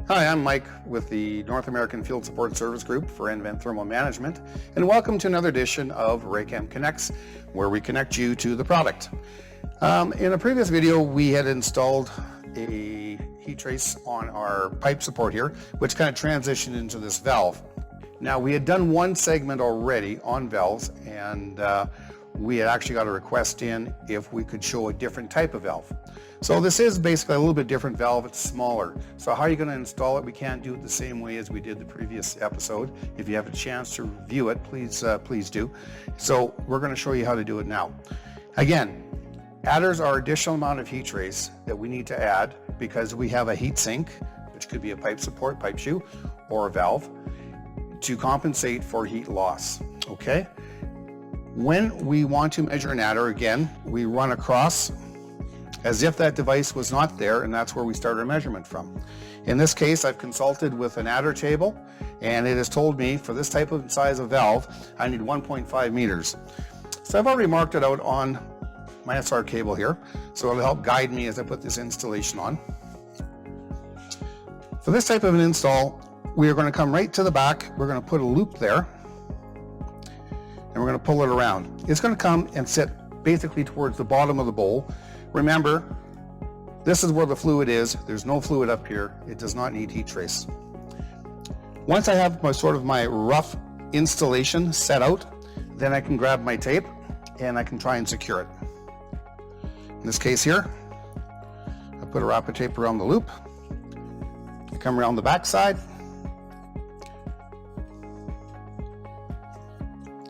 Hi, I'm Mike with the North American Field Support Service Group for nVent Thermal Management, and welcome to another edition of Raychem Connects, where we connect you to the product. In a previous video, we had installed a heat trace on our pipe support here, which kind of transitioned into this valve. Now, we had done one segment already on valves, and we had actually got a request in if we could show a different type of valve. So this is basically a little bit different valve. It's smaller. So how are you going to install it? We can't do it the same way as we did the previous episode. If you have a chance to review it, please do. So we're going to show you how to do it now. Again, adders are additional amount of heat trace that we need to add because we have a heat sink, which could be a pipe support, pipe shoe, or a valve, to compensate for heat loss. Okay? When we want to measure an adder, again, we run across as if that device was not there, and that's where we start our measurement from. In this case, I've consulted with an adder table, and it has told me for this type of size of valve, I need 1.5 meters. So I've already marked it out on my SR cable here, so it'll help guide me as I put this installation on. For this type of an install, we are going to come right to the back. We're going to put a loop there, and we're going to pull it around. It's going to come and sit basically towards the bottom of the bowl. Remember, this is where the fluid is. There's no fluid up here. It does not need heat trace. Once I have my rough installation set out, then I can grab my tape and I can try and secure it. In this case here, I put a wrap of tape around the loop. I come around the back side,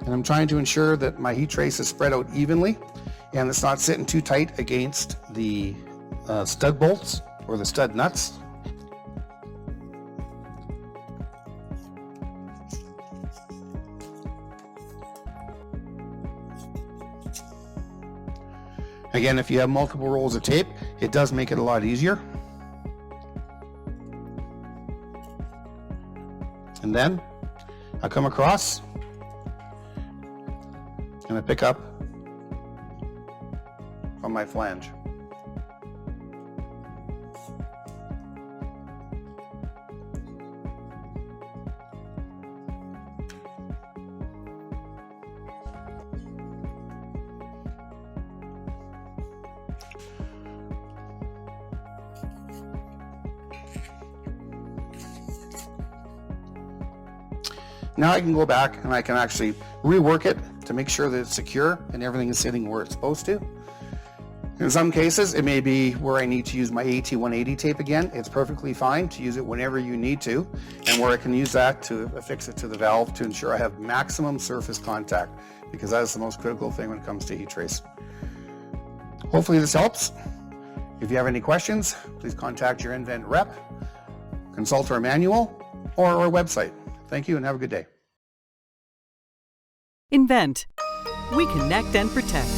and I'm trying to ensure that my heat trace is spread out evenly and it's not sitting too tight against the stud bolts or the stud nuts. Again, if you have multiple rolls of tape, it does make it a lot easier. And then I come across and I pick up on my flange. Now I can go back and I can actually rework it to make sure that it's secure and everything is sitting where it's supposed to. In some cases, it may be where I need to use my AT180 tape again. It's perfectly fine to use it whenever you need to, and where I can use that to affix it to the valve to ensure I have maximum surface contact, because that is the most critical thing when it comes to heat trace. Hopefully this helps. If you have any questions, please contact your nVent rep, consult our manual, or our website. Thank you and have a good day. nVent. We connect and protect.